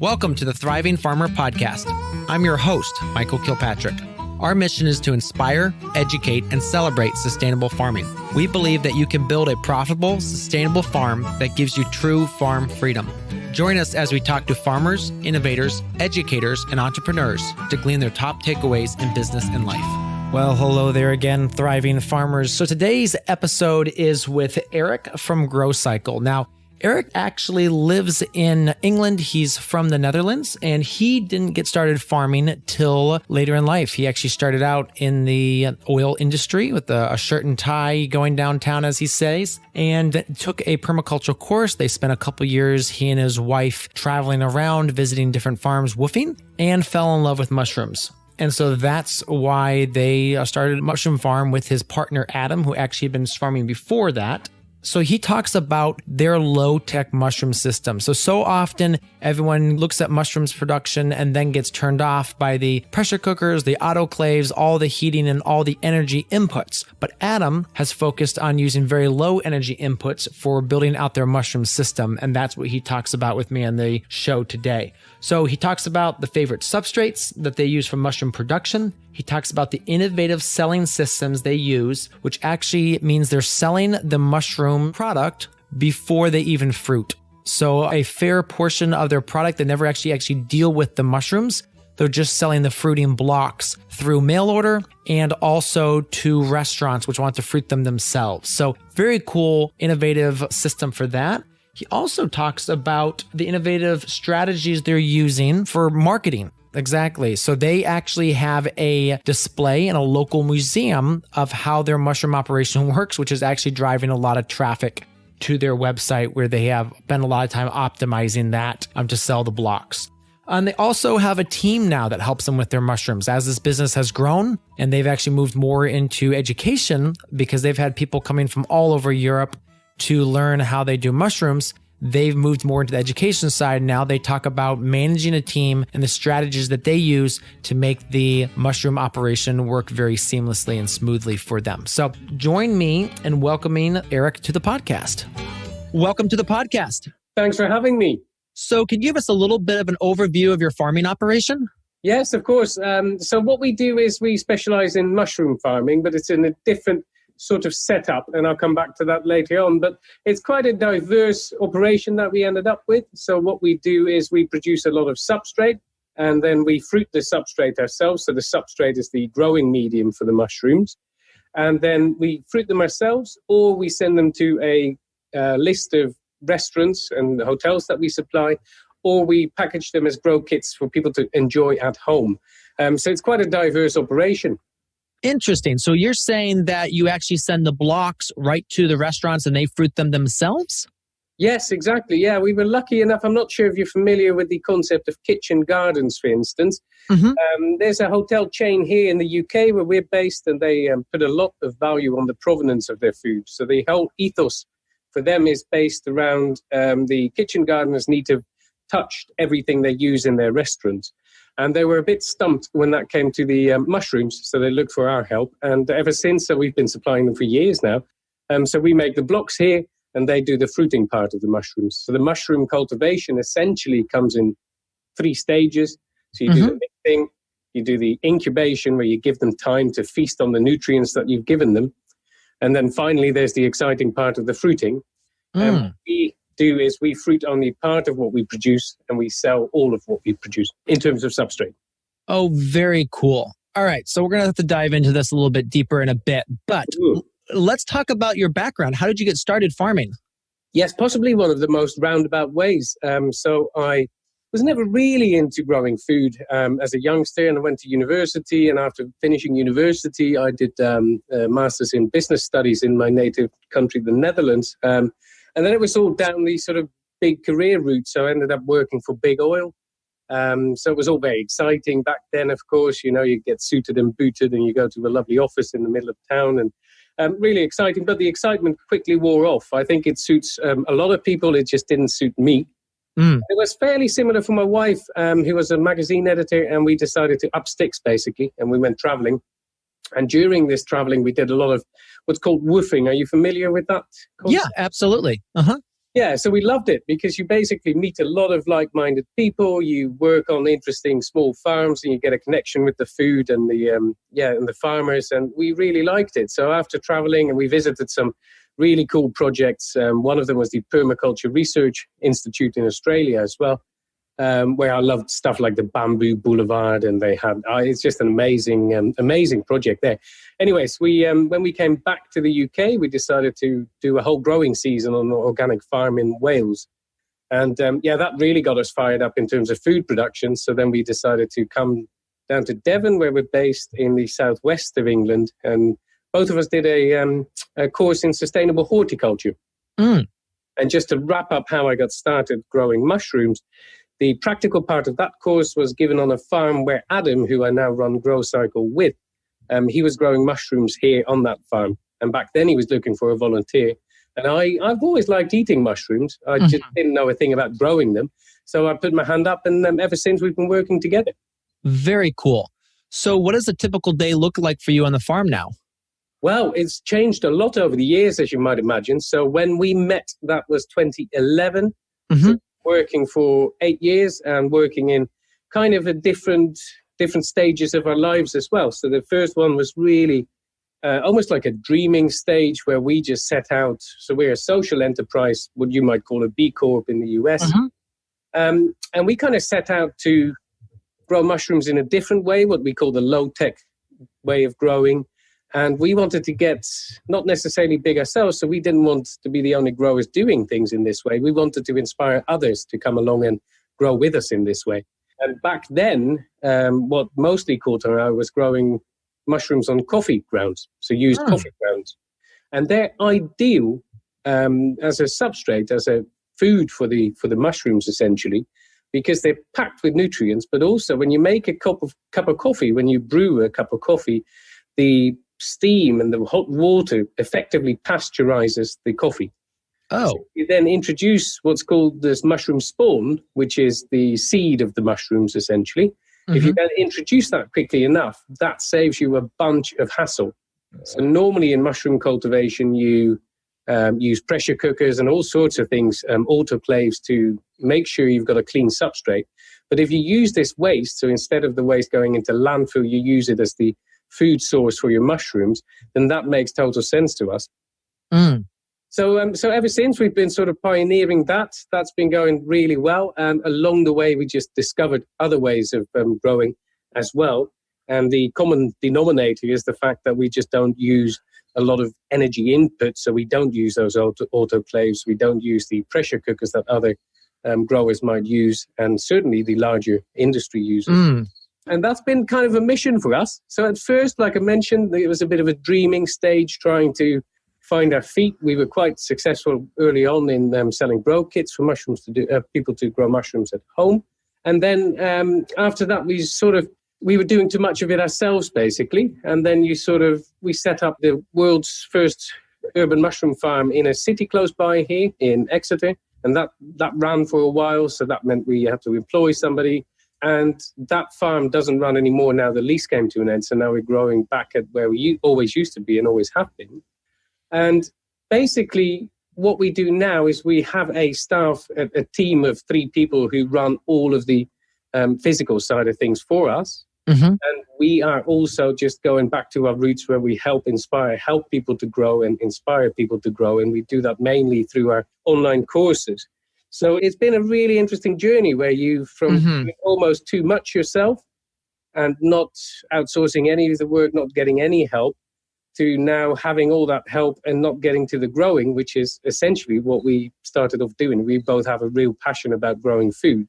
Welcome to the Thriving Farmer Podcast. I'm your host, Michael Kilpatrick. Our mission is to inspire, educate, and celebrate sustainable farming. We believe that you can build a profitable, sustainable farm that gives you true farm freedom. Join us as we talk to farmers, innovators, educators, and entrepreneurs to glean their top takeaways in business and life. Well, hello there again, Thriving Farmers. So today's episode is with Eric from GroCycle. Now, Eric actually lives in England. He's from the Netherlands, and he didn't get started farming till later in life. He actually started out in the oil industry with a shirt and tie going downtown, as he says, and took a permaculture course. They spent a couple years, he and his wife, traveling around, visiting different farms, woofing, and fell in love with mushrooms. And so that's why they started a mushroom farm with his partner, Adam, who actually had been farming before that. So he talks about their low-tech mushroom system. So often everyone looks at mushrooms production and then gets turned off by the pressure cookers, the autoclaves, all the heating and all the energy inputs. But Adam has focused on using very low energy inputs for building out their mushroom system. And that's what he talks about with me on the show today. So he talks about the favorite substrates that they use for mushroom production. He talks about the innovative selling systems they use, which actually means they're selling the mushroom product before they even fruit. So a fair portion of their product, they never actually deal with the mushrooms. They're just selling the fruiting blocks through mail order and also to restaurants which want to fruit them themselves. So very cool, innovative system for that. He also talks about the innovative strategies they're using for marketing. Exactly. So they actually have a display in a local museum of how their mushroom operation works, which is actually driving a lot of traffic to their website, where they have spent a lot of time optimizing that to sell the blocks. And they also have a team now that helps them with their mushrooms. As this business has grown, and they've actually moved more into education because they've had people coming from all over Europe to learn how they do mushrooms. They've moved more into the education side. Now they talk about managing a team and the strategies that they use to make the mushroom operation work very seamlessly and smoothly for them. So join me in welcoming Eric to the podcast. Welcome to the podcast. Thanks for having me. So can you give us a little bit of an overview of your farming operation? Yes, of course. So what we do is we specialize in mushroom farming, but it's in a different sort of setup, and I'll come back to that later on. But it's quite a diverse operation that we ended up with. So what we do is we produce a lot of substrate, and then we fruit the substrate ourselves. So the substrate is the growing medium for the mushrooms. And then we fruit them ourselves, or we send them to a list of restaurants and hotels that we supply, or we package them as grow kits for people to enjoy at home. So it's quite a diverse operation. Interesting. So you're saying that you actually send the blocks right to the restaurants and they fruit them themselves? Yes, exactly. Yeah, we were lucky enough. I'm not sure if you're familiar with the concept of kitchen gardens, for instance. Mm-hmm. There's a hotel chain here in the UK where we're based, and they put a lot of value on the provenance of their food. So the whole ethos for them is based around the kitchen gardeners need to have touched everything they use in their restaurants. And they were a bit stumped when that came to the mushrooms, so they looked for our help. And ever since, so we've been supplying them for years now. So we make the blocks here, and they do the fruiting part of the mushrooms. So the mushroom cultivation essentially comes in 3 stages. So you do the mixing, you do the incubation, where you give them time to feast on the nutrients that you've given them. And then finally, there's the exciting part of the fruiting. We do is we fruit only part of what we produce, and we sell all of what we produce in terms of substrate. Oh, very cool. All right. So we're going to have to dive into this a little bit deeper in a bit, but let's talk about your background. How did you get started farming? Yes, possibly one of the most roundabout ways. So I was never really into growing food as a youngster, and I went to university, and after finishing university, I did a master's in business studies in my native country, the Netherlands. And then it was all down the sort of big career route. So I ended up working for big oil. So it was all very exciting back then, of course. You know, you get suited and booted and you go to a lovely office in the middle of town, and really exciting. But the excitement quickly wore off. I think it suits a lot of people. It just didn't suit me. It was fairly similar for my wife, who was a magazine editor, and we decided to up sticks, basically, and we went traveling. And during this traveling, we did a lot of what's called woofing. Are you familiar with that concept? Yeah, absolutely. Yeah, so we loved it because you basically meet a lot of like-minded people. You work on interesting small farms, and you get a connection with the food and the farmers. And we really liked it. So after traveling, and we visited some really cool projects. One of them was the Permaculture Research Institute in Australia as well, where I loved stuff like the Bamboo Boulevard, and they had it's just an amazing project there. Anyways, when we came back to the UK, we decided to do a whole growing season on an organic farm in Wales, and that really got us fired up in terms of food production. So then we decided to come down to Devon, where we're based in the southwest of England, and both of us did a course in sustainable horticulture. And just to wrap up how I got started growing mushrooms. The practical part of that course was given on a farm where Adam, who I now run GroCycle with, he was growing mushrooms here on that farm. And back then he was looking for a volunteer. And I've always liked eating mushrooms. I just didn't know a thing about growing them. So I put my hand up, and ever since we've been working together. Very cool. So what does a typical day look like for you on the farm now? Well, it's changed a lot over the years, as you might imagine. So when we met, that was 2011. Working for 8 years and working in kind of a different stages of our lives as well. So the first one was really almost like a dreaming stage where we just set out. So we're a social enterprise, what you might call a B Corp in the US. And we kind of set out to grow mushrooms in a different way, what we call the low-tech way of growing. And we wanted to get not necessarily big ourselves, so we didn't want to be the only growers doing things in this way. We wanted to inspire others to come along and grow with us in this way. And back then, what mostly caught our eye was growing mushrooms on coffee grounds, so used coffee grounds. And they're ideal as a substrate, as a food for the mushrooms, essentially, because they're packed with nutrients. But also, when you make a cup of coffee, when you brew a cup of coffee, the steam and the hot water effectively pasteurizes the coffee. So you then introduce what's called this mushroom spawn, which is the seed of the mushrooms, essentially. If you then introduce that quickly enough, that saves you a bunch of hassle. So normally in mushroom cultivation, you use pressure cookers and all sorts of things, autoclaves, to make sure you've got a clean substrate. But if you use this waste, so instead of the waste going into landfill, you use it as the food source for your mushrooms, then that makes total sense to us. So ever since, we've been sort of pioneering that. That's been going really well. And along the way, we just discovered other ways of growing as well. And the common denominator is the fact that we just don't use a lot of energy input. So we don't use those autoclaves. We don't use the pressure cookers that other growers might use, and certainly the larger industry uses. And that's been kind of a mission for us. So at first, like I mentioned, it was a bit of a dreaming stage, trying to find our feet. We were quite successful early on in selling grow kits for mushrooms to do people to grow mushrooms at home. And then after that, we were doing too much of it ourselves, basically. And then we set up the world's first urban mushroom farm in a city close by here in Exeter. And that ran for a while. So that meant we had to employ somebody. And that farm doesn't run anymore now. The lease came to an end. So now we're growing back at where we always used to be and always have been. And basically what we do now is we have a team of 3 people who run all of the physical side of things for us. And we are also just going back to our roots, where we help people to grow and inspire people to grow. And we do that mainly through our online courses. So it's been a really interesting journey where from doing almost too much yourself and not outsourcing any of the work, not getting any help, to now having all that help and not getting to the growing, which is essentially what we started off doing. We both have a real passion about growing food.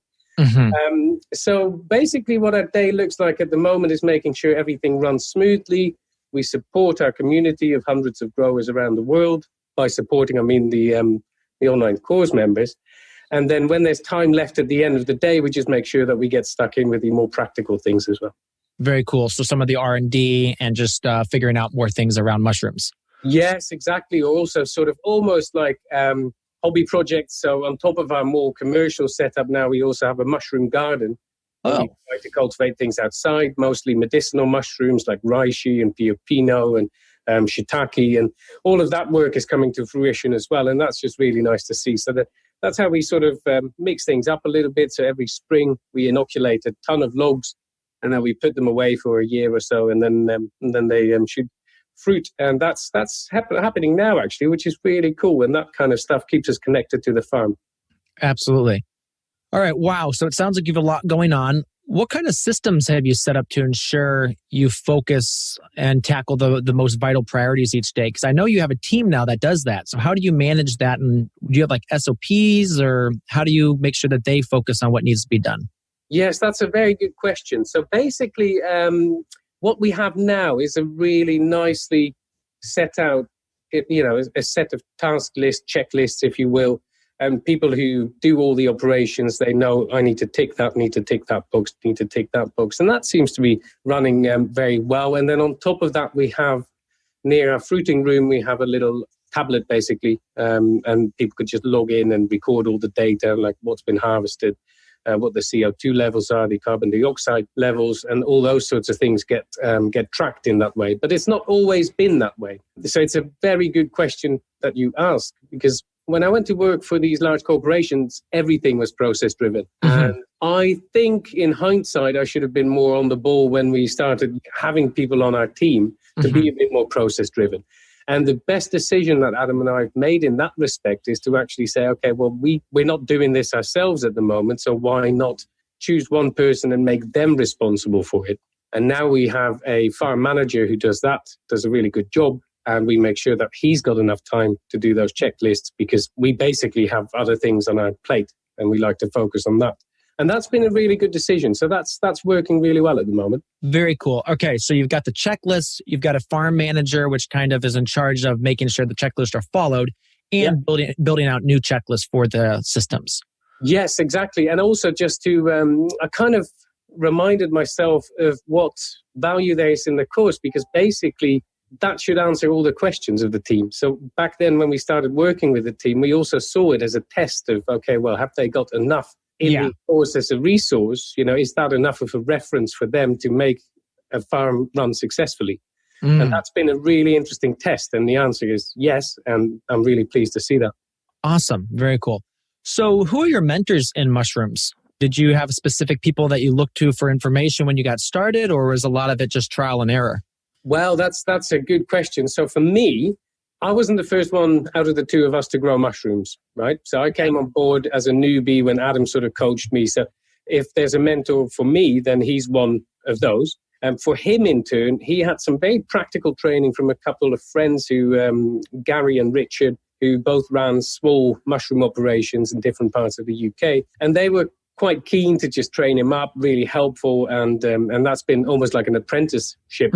So basically what our day looks like at the moment is making sure everything runs smoothly. We support our community of hundreds of growers around the world. By supporting, I mean the online course members. And then when there's time left at the end of the day, we just make sure that we get stuck in with the more practical things as well. Very cool. So some of the R&D and just figuring out more things around mushrooms. Yes, exactly. Also sort of almost like hobby projects. So on top of our more commercial setup now, we also have a mushroom garden. We try to cultivate things outside, mostly medicinal mushrooms like reishi and pio pino and shiitake, and all of that work is coming to fruition as well. And that's just really nice to see. So that's how we sort of mix things up a little bit. So every spring we inoculate a ton of logs, and then we put them away for a year or so, and then they shoot fruit. And that's happening now, actually, which is really cool. And that kind of stuff keeps us connected to the farm. Absolutely. All right. Wow. So it sounds like you have a lot going on. What kind of systems have you set up to ensure you focus and tackle the most vital priorities each day? Because I know you have a team now that does that. So how do you manage that? And do you have like SOPs, or how do you make sure that they focus on what needs to be done? Yes, that's a very good question. So basically, what we have now is a really nicely set out, a set of task lists, checklists, if you will. And people who do all the operations, they know I need to tick that box, need to tick that box. And that seems to be running very well. And then on top of that, we have near our fruiting room, we have a little tablet basically. And people could just log in and record all the data, like what's been harvested, what the CO2 levels are, the carbon dioxide levels, and all those sorts of things get tracked in that way. But it's not always been that way. So it's a very good question that you ask, because when I went to work for these large corporations, everything was process driven. Mm-hmm. And I think in hindsight, I should have been more on the ball when we started having people on our team to be a bit more process driven. And the best decision that Adam and I have made in that respect is to actually say, okay, well, we're not doing this ourselves at the moment, so why not choose one person and make them responsible for it? And now we have a farm manager who does a really good job. And we make sure that he's got enough time to do those checklists, because we basically have other things on our plate and we like to focus on that. And that's been a really good decision. So that's working really well at the moment. Very cool. Okay, so you've got the checklists, you've got a farm manager, which kind of is in charge of making sure the checklists are followed, and building out new checklists for the systems. Yes, exactly. And also just to, I kind of reminded myself of what value there is in the course, because basically that should answer all the questions of the team. So back then when we started working with the team, we also saw it as a test of, okay, well, have they got enough in the course as a resource? Is that enough of a reference for them to make a farm run successfully? And that's been a really interesting test. And the answer is yes. And I'm really pleased to see that. Awesome. Very cool. So who are your mentors in mushrooms? Did you have specific people that you looked to for information when you got started, or was a lot of it just trial and error? Well, that's a good question. So for me, I wasn't the first one out of the two of us to grow mushrooms, right? So I came on board as a newbie when Adam sort of coached me. So if there's a mentor for me, then he's one of those. And for him, in turn, he had some very practical training from a couple of friends who, Gary and Richard, who both ran small mushroom operations in different parts of the UK. And they were quite keen to just train him up, really helpful. And that's been almost like an apprenticeship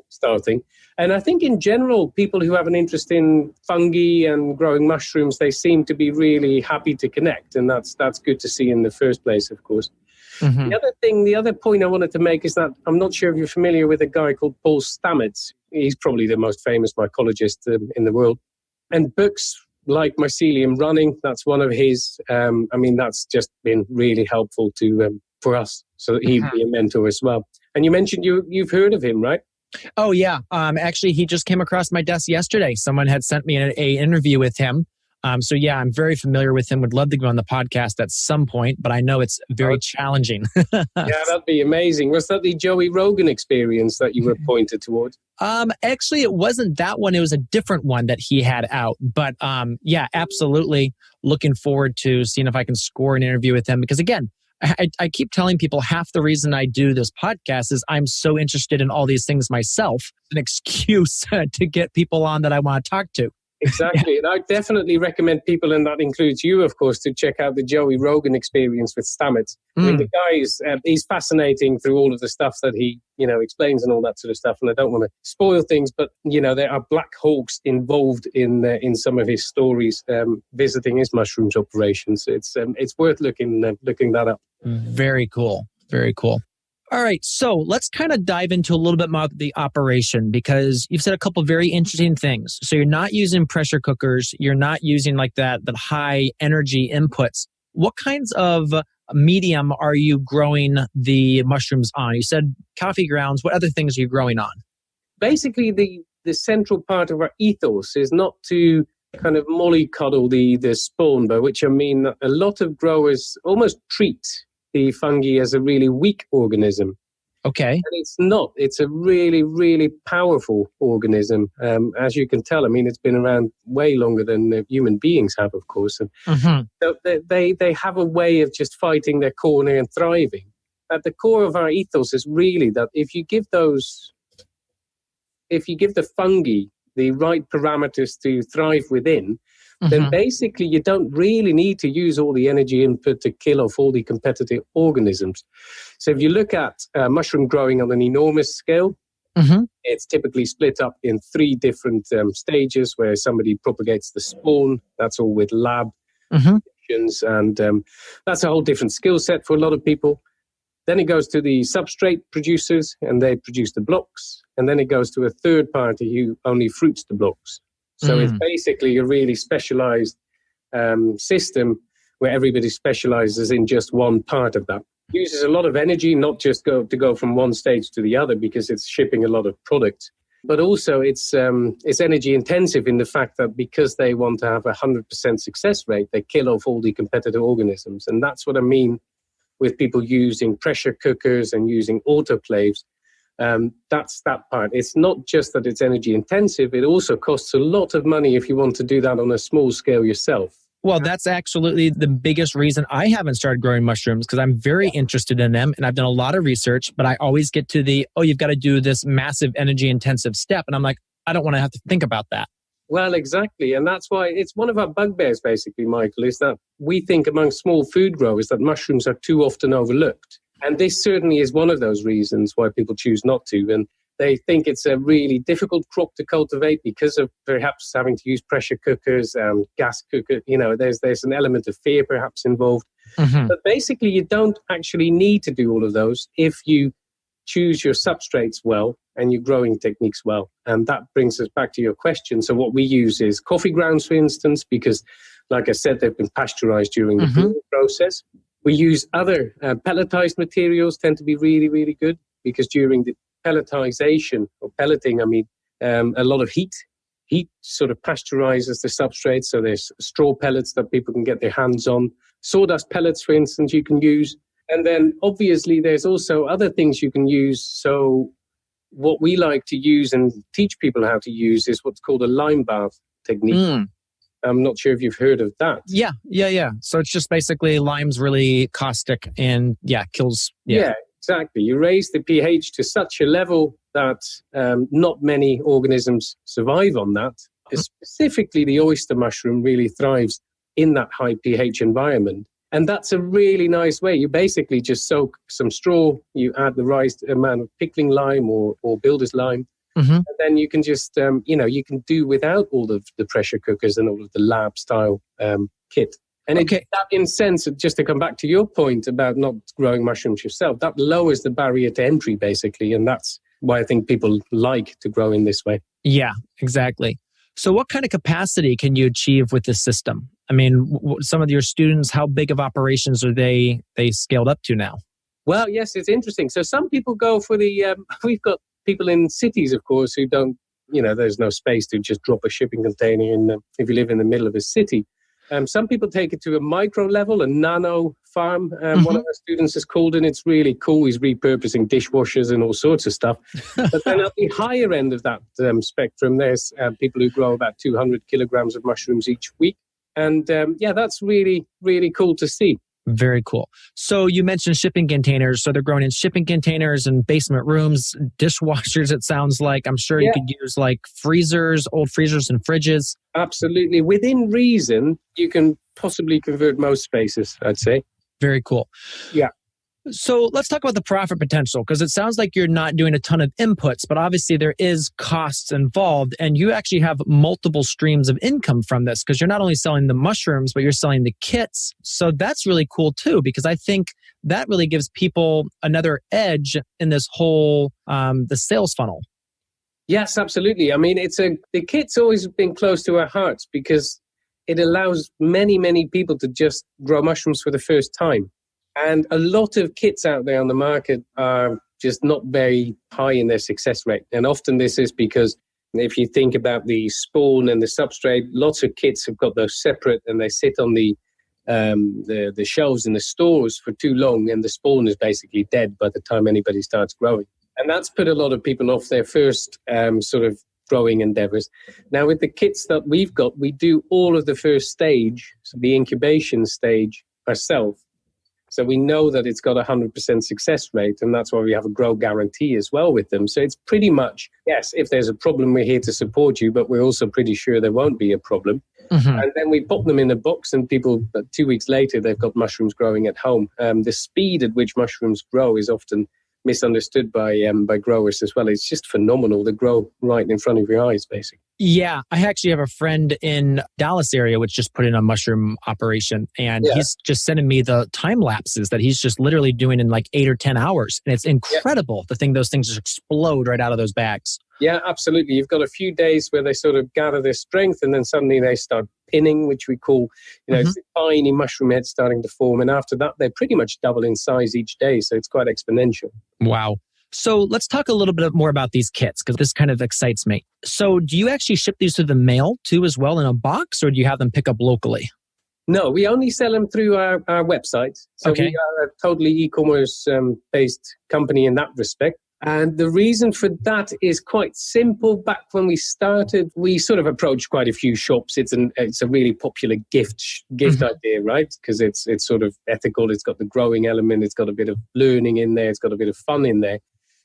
starting. And I think in general, people who have an interest in fungi and growing mushrooms, they seem to be really happy to connect. And that's good to see in the first place, of course. Mm-hmm. The other point I wanted to make is that I'm not sure if you're familiar with a guy called Paul Stamets. He's probably the most famous mycologist in the world. And books like Mycelium Running, that's one of his. That's just been really helpful for us. So he'd be a mentor as well. And you mentioned you've heard of him, right? Oh, yeah. Actually, he just came across my desk yesterday. Someone had sent me an interview with him. So yeah, I'm very familiar with him. Would love to go on the podcast at some point, but I know it's very challenging. Yeah, that'd be amazing. Was that the Joey Rogan experience that you were pointed towards? Actually, it wasn't that one. It was a different one that he had out. But yeah, absolutely looking forward to seeing if I can score an interview with him. Because again, I keep telling people half the reason I do this podcast is I'm so interested in all these things myself. An excuse to get people on that I want to talk to. Exactly. Yeah. And I definitely recommend people, and that includes you, of course, to check out the Joey Rogan experience with Stamets. I mean, the guy is he's fascinating through all of the stuff that he, explains and all that sort of stuff. And I don't want to spoil things, but, there are Black Hawks involved in some of his stories, visiting his mushrooms operations. It's worth looking that up. Very cool. Very cool. All right, so let's kind of dive into a little bit more of the operation, because you've said a couple of very interesting things. So you're not using pressure cookers. You're not using like that high energy inputs. What kinds of medium are you growing the mushrooms on? You said coffee grounds. What other things are you growing on? Basically, the central part of our ethos is not to kind of mollycoddle the spawn, by which I mean a lot of growers almost treat the fungi as a really weak organism. Okay. And it's not. It's a really, really powerful organism. As you can tell, I mean, it's been around way longer than human beings have, of course. And so they have a way of just fighting their corner and thriving. At the core of our ethos is really that if you give the fungi the right parameters to thrive within, then basically you don't really need to use all the energy input to kill off all the competitive organisms. So if you look at mushroom growing on an enormous scale, it's typically split up in 3 different stages where somebody propagates the spawn. That's all with lab conditions, and that's a whole different skill set for a lot of people. Then it goes to the substrate producers, and they produce the blocks. And then it goes to a third party who only fruits the blocks. So it's basically a really specialized system where everybody specializes in just one part of that. It uses a lot of energy, not just to go from one stage to the other, because it's shipping a lot of product. But also it's energy intensive in the fact that because they want to have a 100% success rate, they kill off all the competitive organisms. And that's what I mean with people using pressure cookers and using autoclaves. That's that part. It's not just that it's energy intensive, it also costs a lot of money if you want to do that on a small scale yourself. Well, that's absolutely the biggest reason I haven't started growing mushrooms, because I'm very interested in them and I've done a lot of research, but I always get to you've got to do this massive energy intensive step. And I'm like, I don't want to have to think about that. Well, exactly. And that's why it's one of our bugbears, basically, Michael, is that we think among small food growers that mushrooms are too often overlooked. And this certainly is one of those reasons why people choose not to. And they think it's a really difficult crop to cultivate because of perhaps having to use pressure cookers and gas cookers. You know, there's an element of fear perhaps involved. But basically, you don't actually need to do all of those if you choose your substrates well and your growing techniques well. And that brings us back to your question. So what we use is coffee grounds, for instance, because, like I said, they've been pasteurized during the brewing process. We use other pelletized materials, tend to be really, really good, because during the pelletization or pelleting, I mean, a lot of heat sort of pasteurizes the substrate. So there's straw pellets that people can get their hands on. Sawdust pellets, for instance, you can use. And then obviously there's also other things you can use. So what we like to use and teach people how to use is what's called a lime bath technique. I'm not sure if you've heard of that. Yeah. So it's just basically lime's really caustic and kills. Yeah, exactly. You raise the pH to such a level that not many organisms survive on that. Specifically, the oyster mushroom really thrives in that high pH environment. And that's a really nice way. You basically just soak some straw, you add the right amount of pickling lime or builder's lime, and then you can just, you can do without all of the pressure cookers and all of the lab style kit. And that, in sense, just to come back to your point about not growing mushrooms yourself, that lowers the barrier to entry, basically. And that's why I think people like to grow in this way. Yeah, exactly. So what kind of capacity can you achieve with this system? I mean, some of your students, how big of operations are they scaled up to now? Well, yes, it's interesting. So some people go for we've got people in cities, of course, who don't, there's no space to just drop a shipping container in if you live in the middle of a city. Some people take it to a micro level, a nano farm. One of our students has called it. It's really cool. He's repurposing dishwashers and all sorts of stuff. But then at the higher end of that spectrum, there's people who grow about 200 kilograms of mushrooms each week. And that's really, really cool to see. Very cool. So you mentioned shipping containers. So they're grown in shipping containers and basement rooms, dishwashers, it sounds like. I'm sure you could use like freezers, old freezers and fridges. Absolutely. Within reason, you can possibly convert most spaces, I'd say. Very cool. Yeah. So let's talk about the profit potential, because it sounds like you're not doing a ton of inputs, but obviously there is costs involved, and you actually have multiple streams of income from this, because you're not only selling the mushrooms, but you're selling the kits. So that's really cool too, because I think that really gives people another edge in this whole the sales funnel. Yes, absolutely. I mean, the kit's always been close to our hearts because it allows many, many people to just grow mushrooms for the first time. And a lot of kits out there on the market are just not very high in their success rate. And often this is because if you think about the spawn and the substrate, lots of kits have got those separate and they sit on the shelves in the stores for too long, and the spawn is basically dead by the time anybody starts growing. And that's put a lot of people off their first sort of growing endeavors. Now, with the kits that we've got, we do all of the first stage, so the incubation stage, ourselves. So we know that it's got a 100% success rate, and that's why we have a grow guarantee as well with them. So it's pretty much, yes, if there's a problem, we're here to support you, but we're also pretty sure there won't be a problem. Mm-hmm. And then we pop them in a box, and people, 2 weeks later, they've got mushrooms growing at home. The speed at which mushrooms grow is often misunderstood by growers as well. It's just phenomenal. They grow right in front of your eyes, basically. Yeah, I actually have a friend in Dallas area which just put in a mushroom operation, and he's just sending me the time lapses that he's just literally doing in like 8 or 10 hours. And it's incredible those things just explode right out of those bags. Yeah, absolutely. You've got a few days where they sort of gather their strength, and then suddenly they start pinning, which we call, it's tiny mushroom heads starting to form. And after that, they pretty much double in size each day. So it's quite exponential. Wow. So let's talk a little bit more about these kits, because this kind of excites me. So do you actually ship these through the mail too as well in a box, or do you have them pick up locally? No, we only sell them through our website. So we are a totally e-commerce based company in that respect. And the reason for that is quite simple. Back when we started, we sort of approached quite a few shops. It's a really popular gift idea, right? Because it's sort of ethical. It's got the growing element. It's got a bit of learning in there. It's got a bit of fun in there.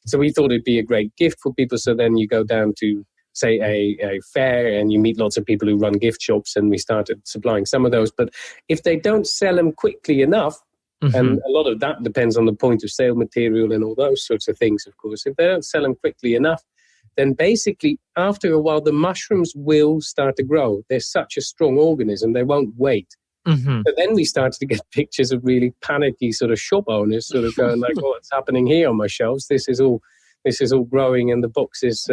So we thought it'd be a great gift for people. So then you go down to, say, a fair, and you meet lots of people who run gift shops, and we started supplying some of those. But if they don't sell them quickly enough, and a lot of that depends on the point of sale material and all those sorts of things, of course. If they don't sell them quickly enough, then basically after a while, the mushrooms will start to grow. They're such a strong organism, they won't wait. But then we started to get pictures of really panicky sort of shop owners sort of going like, what's happening here on my shelves? This is all growing, and the box is,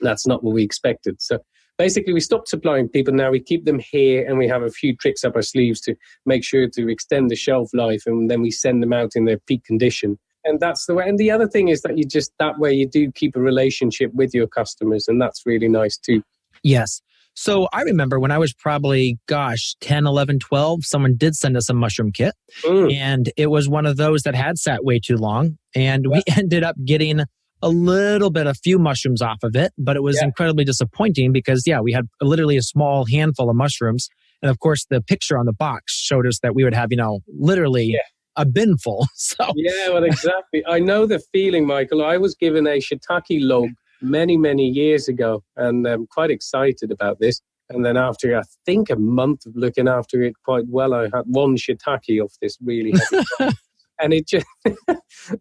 that's not what we expected. So basically, we stopped supplying people. Now we keep them here, and we have a few tricks up our sleeves to make sure to extend the shelf life, and then we send them out in their peak condition. And that's the way. And the other thing is that that way you do keep a relationship with your customers, and that's really nice too. Yes. So I remember when I was probably, 10, 11, 12, someone did send us a mushroom kit, and it was one of those that had sat way too long, and we ended up getting a few mushrooms off of it, but it was incredibly disappointing because, we had literally a small handful of mushrooms. And of course, the picture on the box showed us that we would have, literally a bin full. So yeah, well, exactly. I know the feeling, Michael. I was given a shiitake log many, many years ago, and I'm quite excited about this. And then after, I think, a month of looking after it quite well, I had one shiitake off this really heavy log. And it just,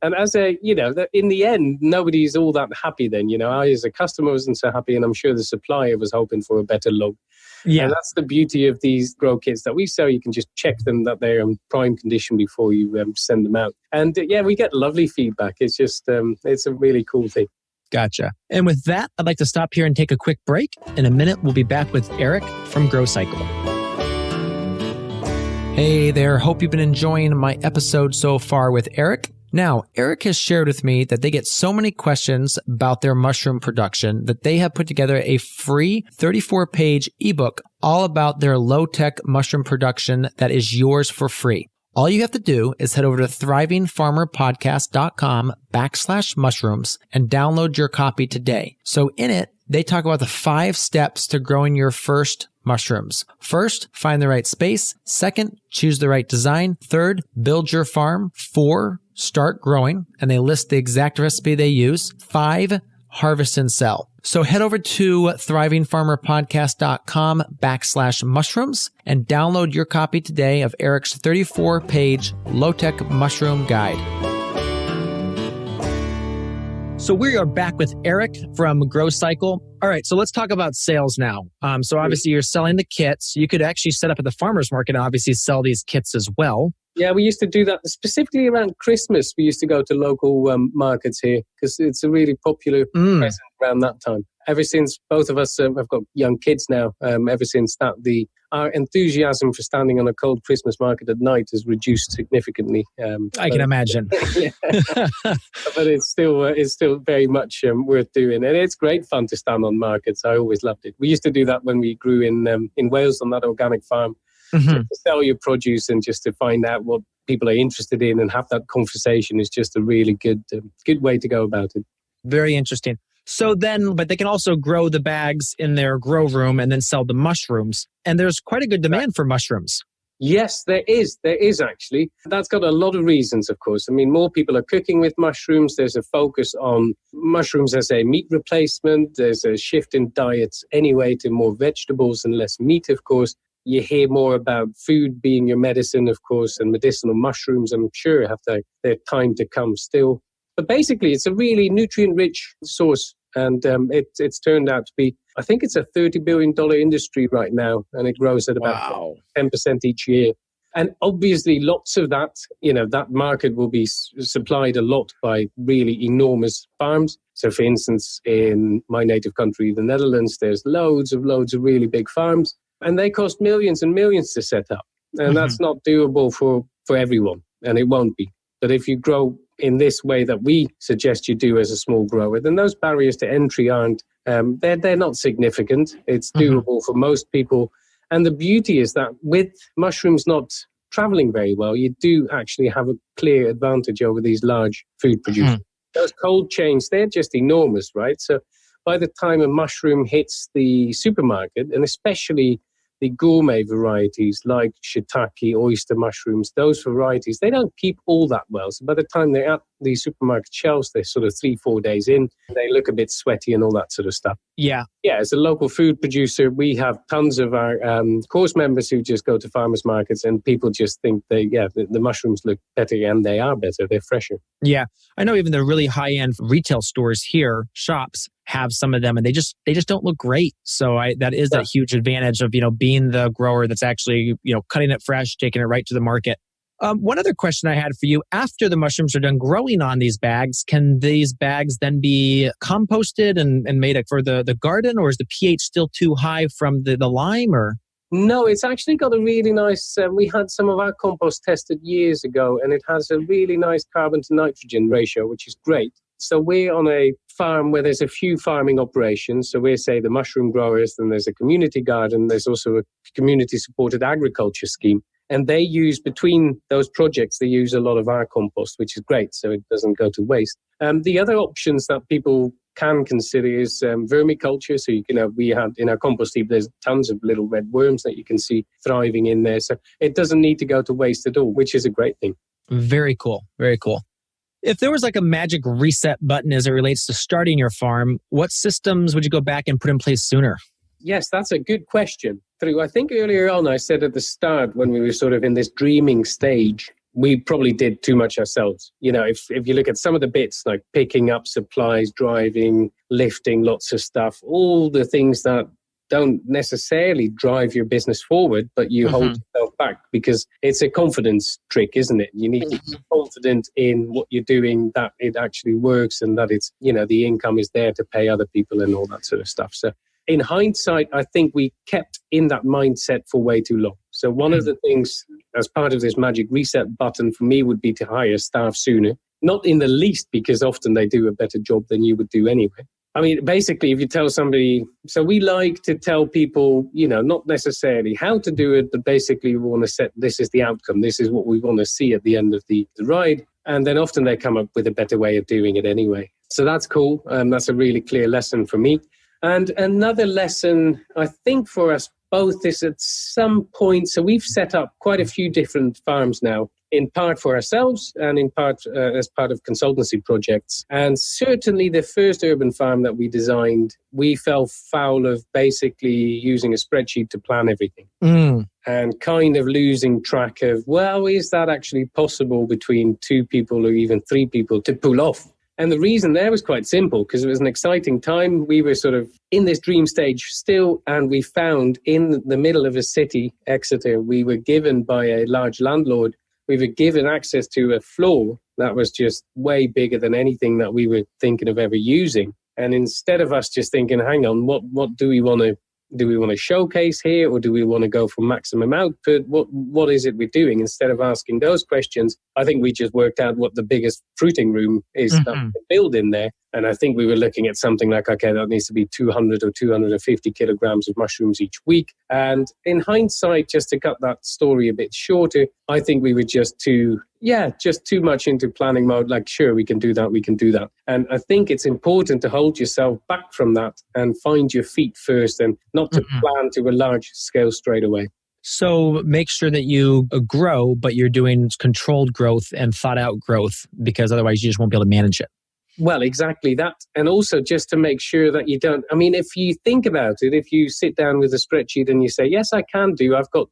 and as in the end, nobody's all that happy then. I, as a customer, wasn't so happy, and I'm sure the supplier was hoping for a better log. Yeah. And that's the beauty of these grow kits that we sell. You can just check them that they're in prime condition before you send them out. And we get lovely feedback. It's just, it's a really cool thing. Gotcha. And with that, I'd like to stop here and take a quick break. In a minute, we'll be back with Eric from GroCycle. Hey there, hope you've been enjoying my episode so far with Eric. Now, Eric has shared with me that they get so many questions about their mushroom production that they have put together a free 34-page ebook all about their low-tech mushroom production that is yours for free. All you have to do is head over to thrivingfarmerpodcast.com/mushrooms and download your copy today. So in it, they talk about the 5 steps to growing your first mushrooms. First, find the right space. Second, choose the right design. Third, build your farm. 4, start growing. And they list the exact recipe they use. 5, harvest and sell. So head over to thrivingfarmerpodcast.com/mushrooms and download your copy today of Eric's 34-page low-tech mushroom guide. So we are back with Eric from GroCycle. All right, so let's talk about sales now. So obviously you're selling the kits. You could actually set up at the farmer's market and obviously sell these kits as well. Yeah, we used to do that specifically around Christmas. We used to go to local markets here because it's a really popular present around that time. Ever since both of us have got young kids now, ever since that, the our enthusiasm for standing on a cold Christmas market at night has reduced significantly. I can imagine. But it's still very much worth doing. And it's great fun to stand on markets. I always loved it. We used to do that when we grew in Wales on that organic farm, to sell your produce and just to find out what people are interested in and have that conversation is just a really good way to go about it. Very interesting. So then, but they can also grow the bags in their grow room and then sell the mushrooms. And there's quite a good demand for mushrooms. Yes, there is. There is actually. That's got a lot of reasons, of course. I mean, more people are cooking with mushrooms. There's a focus on mushrooms as a meat replacement. There's a shift in diets anyway to more vegetables and less meat, of course. You hear more about food being your medicine, of course, and medicinal mushrooms, I'm sure, have their time to come still. But basically, it's a really nutrient-rich source. And it's turned out to be, I think it's a $30 billion industry right now, and it grows at about 10% each year. And obviously, lots of that, that market will be supplied a lot by really enormous farms. So, for instance, in my native country, the Netherlands, there's loads of really big farms, and they cost millions and millions to set up. And that's not doable for everyone, and it won't be. But if you grow in this way that we suggest you do as a small grower, then those barriers to entry aren't, they're not significant. It's doable for most people. And the beauty is that with mushrooms not traveling very well, you do actually have a clear advantage over these large food producers. Those cold chains, they're just enormous, right? So by the time a mushroom hits the supermarket, and especially the gourmet varieties like shiitake, oyster mushrooms, those varieties, they don't keep all that well. So by the time they're at the supermarket shelves, they're sort of 3-4 days in. They look a bit sweaty and all that sort of stuff. Yeah, as a local food producer, we have tons of our course members who just go to farmers markets, and people just think the mushrooms look better, and they are better. They're fresher. Yeah, I know even the really high-end retail stores here, shops, have some of them, and they just don't look great. So that is a huge advantage of being the grower that's actually cutting it fresh, taking it right to the market. One other question I had for you: after the mushrooms are done growing on these bags, can these bags then be composted and made for the garden, or is the pH still too high from the lime? Or no, it's actually got a really nice. We had some of our compost tested years ago, and it has a really nice carbon to nitrogen ratio, which is great. So we're on a farm where there's a few farming operations. So we're, say, the mushroom growers, then there's a community garden. There's also a community-supported agriculture scheme. And they use, between those projects, they use a lot of our compost, which is great, so it doesn't go to waste. The other options that people can consider is vermiculture. So, we have in our compost heap, there's tons of little red worms that you can see thriving in there. So it doesn't need to go to waste at all, which is a great thing. Very cool. Very cool. If there was like a magic reset button as it relates to starting your farm, what systems would you go back and put in place sooner? Yes, that's a good question. I think earlier on I said at the start, when we were sort of in this dreaming stage, we probably did too much ourselves. If you look at some of the bits like picking up supplies, driving, lifting, lots of stuff, all the things that don't necessarily drive your business forward, but you hold yourself back because it's a confidence trick, isn't it? You need to be confident in what you're doing, that it actually works, and that it's, the income is there to pay other people and all that sort of stuff. So in hindsight, I think we kept in that mindset for way too long. So one of the things as part of this magic reset button for me would be to hire staff sooner. Not in the least, because often they do a better job than you would do anyway. I mean, basically, if you tell somebody, so we like to tell people, not necessarily how to do it, but basically we want to set, this is the outcome. This is what we want to see at the end of the ride. And then often they come up with a better way of doing it anyway. So that's cool. That's a really clear lesson for me. And another lesson, I think, for us both is at some point, so we've set up quite a few different farms now, in part for ourselves and in part as part of consultancy projects. And certainly the first urban farm that we designed, we fell foul of basically using a spreadsheet to plan everything and kind of losing track of, well, is that actually possible between 2 people or even 3 people to pull off? And the reason there was quite simple, because it was an exciting time. We were sort of in this dream stage still, and we found in the middle of a city, Exeter, we were given by a large landlord, we were given access to a floor that was just way bigger than anything that we were thinking of ever using. And instead of us just thinking, hang on, what do we want to Do we want to showcase here, or do we want to go for maximum output? What is it we're doing? Instead of asking those questions, I think we just worked out what the biggest fruiting room is that we can build in there. And I think we were looking at something like, okay, that needs to be 200 or 250 kilograms of mushrooms each week. And in hindsight, just to cut that story a bit shorter, I think we were just too much into planning mode. Like, sure, we can do that. And I think it's important to hold yourself back from that and find your feet first and not to plan to a large scale straight away. So make sure that you grow, but you're doing controlled growth and thought out growth, because otherwise you just won't be able to manage it. Well, exactly that. And also just to make sure that you don't, I mean, if you think about it, if you sit down with a spreadsheet and you say, yes, I can do, I've got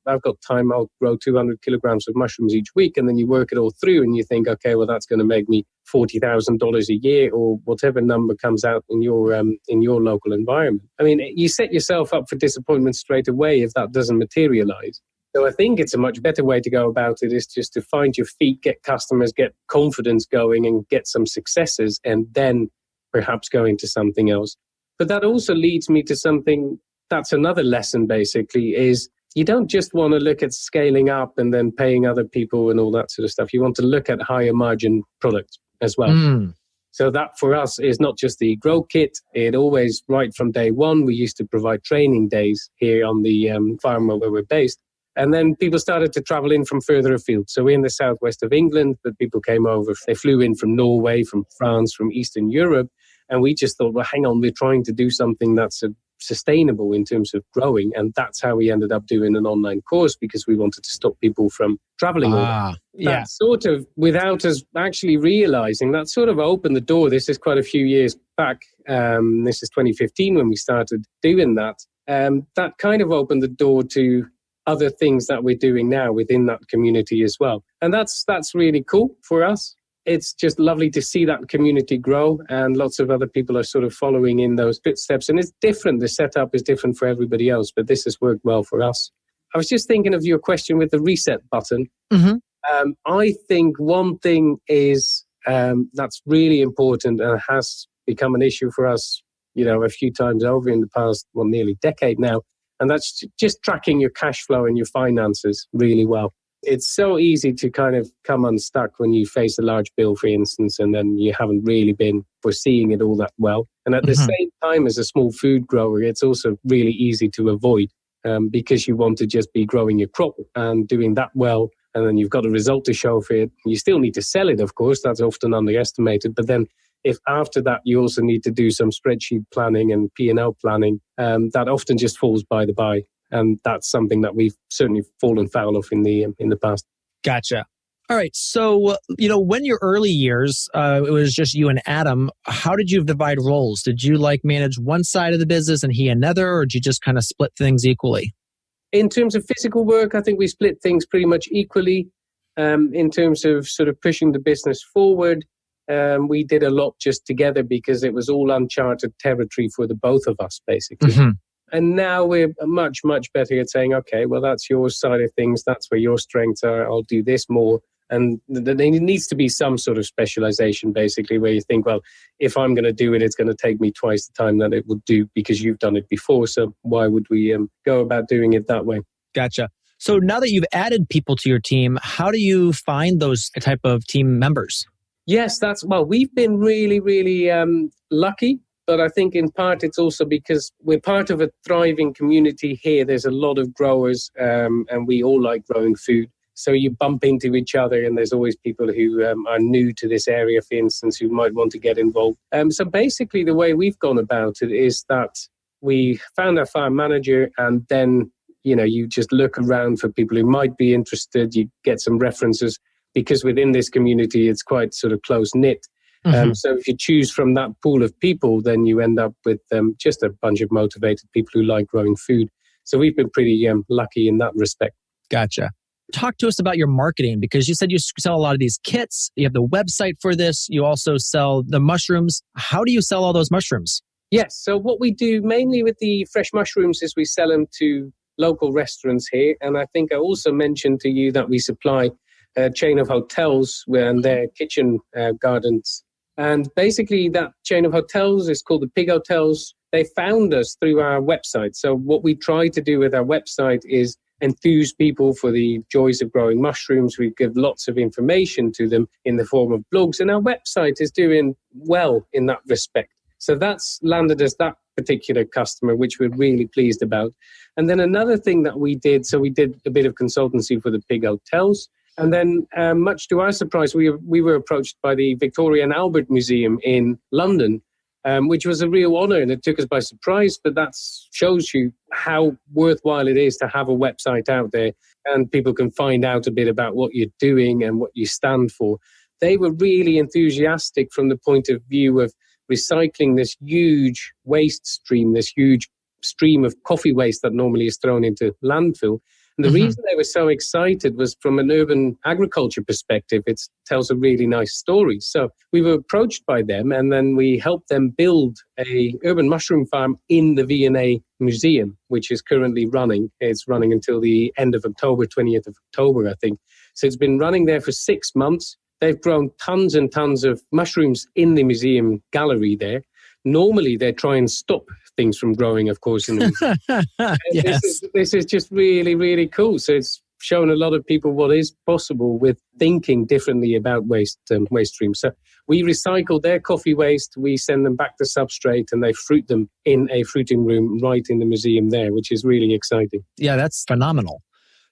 time, I'll grow 200 kilograms of mushrooms each week. And then you work it all through and you think, okay, well, that's going to make me $40,000 a year or whatever number comes out in your local environment. I mean, you set yourself up for disappointment straight away if that doesn't materialize. So I think it's a much better way to go about it is just to find your feet, get customers, get confidence going and get some successes and then perhaps go into something else. But that also leads me to something that's another lesson basically is you don't just want to look at scaling up and then paying other people and all that sort of stuff. You want to look at higher margin products as well. So that for us is not just the grow kit. It always, right from day one, we used to provide training days here on the farm where we're based. And then people started to travel in from further afield. So we're in the southwest of England, but people came over. They flew in from Norway, from France, from Eastern Europe. And we just thought, well, hang on, we're trying to do something that's sustainable in terms of growing. And that's how we ended up doing an online course, because we wanted to stop people from traveling. That sort of, without us actually realizing, that sort of opened the door. This is quite a few years back. This is 2015 when we started doing that. That kind of opened the door to other things that we're doing now within that community as well. And that's really cool for us. It's just lovely to see that community grow and lots of other people are sort of following in those footsteps. And it's different. The setup is different for everybody else, but this has worked well for us. I was just thinking of your question with the reset button. I think one thing is that's really important and has become an issue for us, a few times over in the past, nearly decade now. And that's just tracking your cash flow and your finances really well. It's so easy to kind of come unstuck when you face a large bill, for instance, and then you haven't really been foreseeing it all that well. And at the same time, as a small food grower, it's also really easy to avoid because you want to just be growing your crop and doing that well. And then you've got a result to show for it. You still need to sell it, of course. That's often underestimated. But then if after that you also need to do some spreadsheet planning and P&L planning, that often just falls by the by. And that's something that we've certainly fallen foul of in the past. Gotcha. All right. So, when your early years, it was just you and Adam, how did you divide roles? Did you manage one side of the business and he another, or did you just kind of split things equally? In terms of physical work, I think we split things pretty much equally. In terms of sort of pushing the business forward, we did a lot just together because it was all uncharted territory for the both of us, basically. And now we're much, much better at saying, okay, well, that's your side of things. That's where your strengths are. I'll do this more. And there needs to be some sort of specialization, basically, where you think, well, if I'm going to do it, it's going to take me twice the time that it would do because you've done it before. So why would we go about doing it that way? Gotcha. So now that you've added people to your team, how do you find those type of team members? Yes, we've been really, really lucky. But I think in part it's also because we're part of a thriving community here. There's a lot of growers and we all like growing food. So you bump into each other and there's always people who are new to this area, for instance, who might want to get involved. So basically the way we've gone about it is that we found our farm manager and then, you just look around for people who might be interested. You get some references because within this community, it's quite sort of close-knit. So if you choose from that pool of people, then you end up with just a bunch of motivated people who like growing food. So we've been pretty lucky in that respect. Gotcha. Talk to us about your marketing, because you said you sell a lot of these kits. You have the website for this. You also sell the mushrooms. How do you sell all those mushrooms? Yes. So what we do mainly with the fresh mushrooms is we sell them to local restaurants here. And I think I also mentioned to you that we supply a chain of hotels and their kitchen gardens And basically that chain of hotels is called the Pig Hotels. They found us through our website. So what we try to do with our website is enthuse people for the joys of growing mushrooms. We give lots of information to them in the form of blogs, and our website is doing well in that respect. So that's landed us that particular customer, which we're really pleased about. And then another thing that we did, so we did a bit of consultancy for the Pig Hotels. And then much to our surprise, we were approached by the Victoria and Albert Museum in London, which was a real honor, and it took us by surprise. But that shows you how worthwhile it is to have a website out there and people can find out a bit about what you're doing and what you stand for. They were really enthusiastic from the point of view of recycling this huge waste stream, this huge stream of coffee waste that normally is thrown into landfill. And the reason they were so excited was from an urban agriculture perspective. It tells a really nice story. So we were approached by them, and then we helped them build a urban mushroom farm in the V&A Museum, which is currently running. It's running until the end of October, 20th of October, I think. So it's been running there for 6 months. They've grown tons and tons of mushrooms in the museum gallery there. Normally, they try and stop things from growing, of course. In the Yes. This is just really, really cool. So it's shown a lot of people what is possible with thinking differently about waste streams. So we recycle their coffee waste, we send them back to substrate, and they fruit them in a fruiting room right in the museum there, which is really exciting. Yeah, that's phenomenal.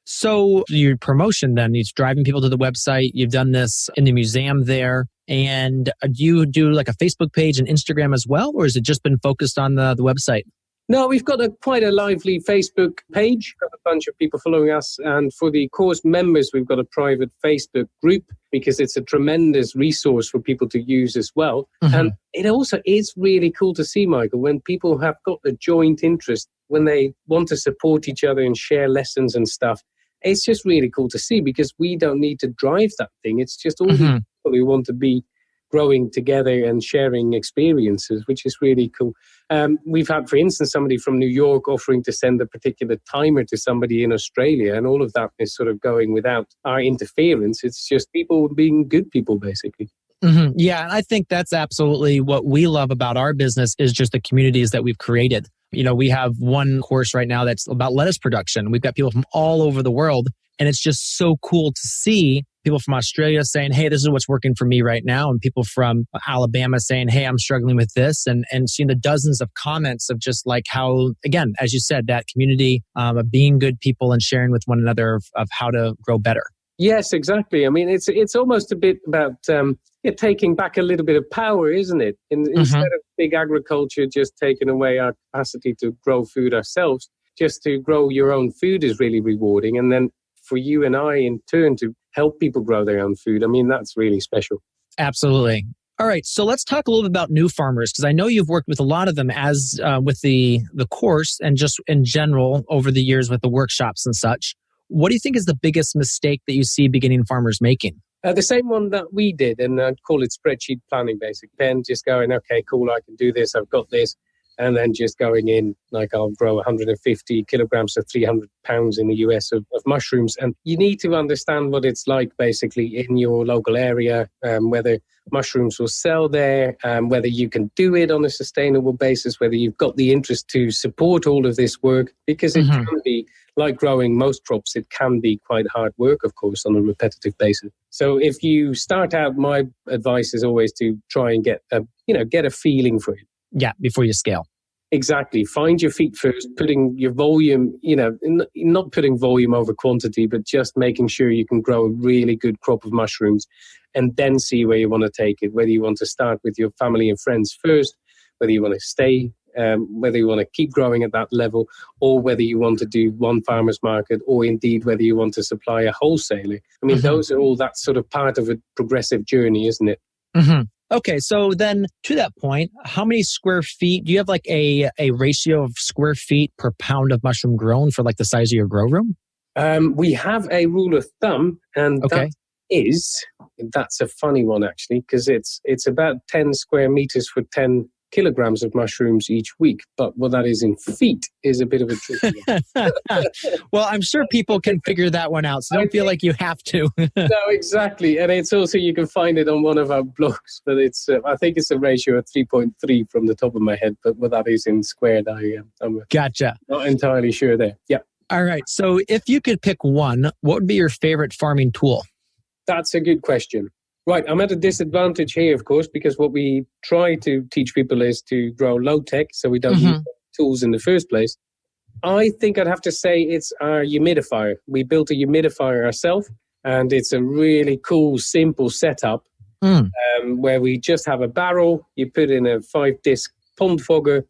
So your promotion then, it's driving people to the website. You've done this in the museum there. And do you do like a Facebook page and Instagram as well? Or has it just been focused on the website? No, we've got quite a lively Facebook page. We've got a bunch of people following us. And for the course members, we've got a private Facebook group because it's a tremendous resource for people to use as well. And it also is really cool to see, Michael, when people have got a joint interest, when they want to support each other and share lessons and stuff. It's just really cool to see because we don't need to drive that thing. It's just all the people who want to be growing together and sharing experiences, which is really cool. We've had, for instance, somebody from New York offering to send a particular timer to somebody in Australia, and all of that is sort of going without our interference. It's just people being good people, basically. Yeah, and I think that's absolutely what we love about our business is just the communities that we've created. You know, we have one course right now that's about lettuce production. We've got people from all over the world, and it's just so cool to see people from Australia saying, hey, this is what's working for me right now. And people from Alabama saying, hey, I'm struggling with this. And seeing the dozens of comments of just like how, again, as you said, that community of being good people and sharing with one another of how to grow better. Yes, exactly. I mean, it's almost a bit about taking back a little bit of power, isn't it? Instead of big agriculture just taking away our capacity to grow food ourselves, just to grow your own food is really rewarding. And then for you and I, in turn, to help people grow their own food, I mean, that's really special. Absolutely. All right. So let's talk a little bit about new farmers, because I know you've worked with a lot of them as with the course and just in general over the years with the workshops and such. What do you think is the biggest mistake that you see beginning farmers making? The same one that we did, and I'd call it spreadsheet planning, basically. Then just going, okay, cool, I can do this, I've got this. And then just going in, like I'll grow 150 kilograms to 300 pounds in the US of mushrooms. And you need to understand what it's like basically in your local area, whether mushrooms will sell there, whether you can do it on a sustainable basis, whether you've got the interest to support all of this work, because it can be, like growing most crops, it can be quite hard work, of course, on a repetitive basis. So if you start out, my advice is always to try and get a feeling for it. Yeah, before you scale. Exactly. Find your feet first, putting your volume, not putting volume over quantity, but just making sure you can grow a really good crop of mushrooms and then see where you want to take it, whether you want to start with your family and friends first, whether you want to stay, whether you want to keep growing at that level, or whether you want to do one farmer's market, or indeed whether you want to supply a wholesaler. I mean, those are all that sort of part of a progressive journey, isn't it? Okay, so then to that point, how many square feet, do you have like a ratio of square feet per pound of mushroom grown for like the size of your grow room? We have a rule of thumb, and that's a funny one actually, because it's about 10 square meters for 10 kilograms of mushrooms each week. But what that is in feet is a bit of a tricky one. Well, I'm sure people can figure that one out, so don't feel like you have to. No, exactly. And it's also, you can find it on one of our blogs, but it's, I think it's a ratio of 3.3 from the top of my head, but what that is in squared, I'm Gotcha. Not entirely sure there. Yeah. All right. So if you could pick one, what would be your favorite farming tool? That's a good question. Right. I'm at a disadvantage here, of course, because what we try to teach people is to grow low tech, so we don't use tools in the first place. I think I'd have to say it's our humidifier. We built a humidifier ourselves, and it's a really cool, simple setup where we just have a barrel, you put in a 5-disc pond fogger,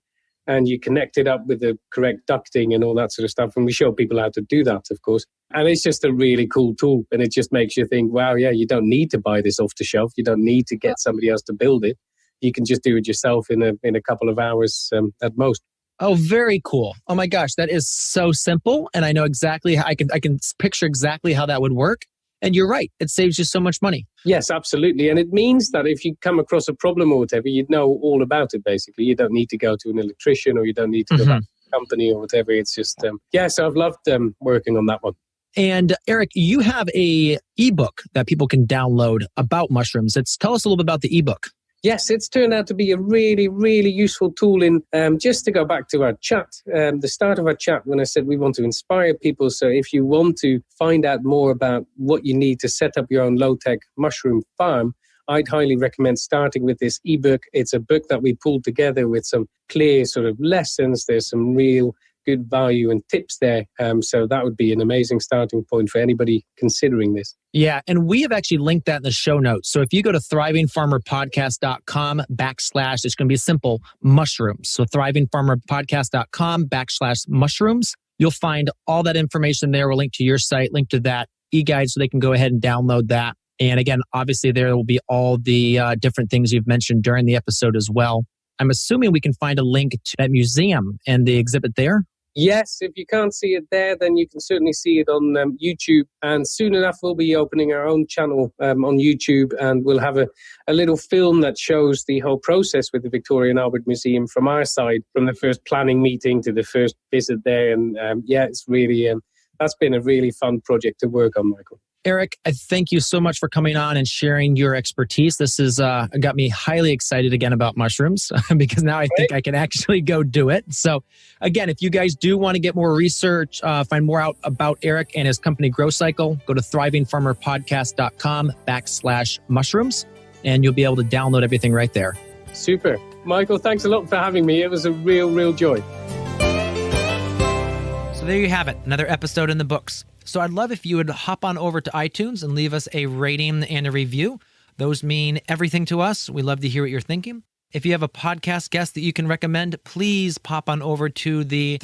and you connect it up with the correct ducting and all that sort of stuff. And we show people how to do that, of course. And it's just a really cool tool. And it just makes you think, wow, yeah, you don't need to buy this off the shelf. You don't need to get somebody else to build it. You can just do it yourself in a couple of hours at most. Oh, very cool. Oh my gosh, that is so simple. And I know exactly how I can picture exactly how that would work. And you're right. It saves you so much money. Yes, absolutely. And it means that if you come across a problem or whatever, you'd know all about it, basically. You don't need to go to an electrician, or you don't need to go back to a company or whatever. It's just, so I've loved working on that one. And Eric, you have a ebook that people can download about mushrooms. Tell us a little bit about the ebook. Yes, it's turned out to be a really, really useful tool in, just to go back to our chat, the start of our chat when I said we want to inspire people. So if you want to find out more about what you need to set up your own low-tech mushroom farm, I'd highly recommend starting with this ebook. It's a book that we pulled together with some clear sort of lessons. There's some real good value and tips there. So that would be an amazing starting point for anybody considering this. Yeah. And we have actually linked that in the show notes. So if you go to thrivingfarmerpodcast.com / it's going to be simple, mushrooms. So thrivingfarmerpodcast.com / mushrooms. You'll find all that information there. We'll link to your site, link to that e-guide so they can go ahead and download that. And again, obviously there will be all the different things you've mentioned during the episode as well. I'm assuming we can find a link to that museum and the exhibit there. Yes, if you can't see it there, then you can certainly see it on YouTube. And soon enough, we'll be opening our own channel on YouTube, and we'll have a little film that shows the whole process with the Victoria and Albert Museum from our side, from the first planning meeting to the first visit there. And it's really, that's been a really fun project to work on, Michael. Eric, I thank you so much for coming on and sharing your expertise. This has got me highly excited again about mushrooms because now I think I can actually go do it. So again, if you guys do want to get more research, find more out about Eric and his company GroCycle, go to thrivingfarmerpodcast.com / mushrooms, and you'll be able to download everything right there. Super. Michael, thanks a lot for having me. It was a real joy. So there you have it, another episode in the books. So I'd love if you would hop on over to iTunes and leave us a rating and a review. Those mean everything to us. We love to hear what you're thinking. If you have a podcast guest that you can recommend, please pop on over to the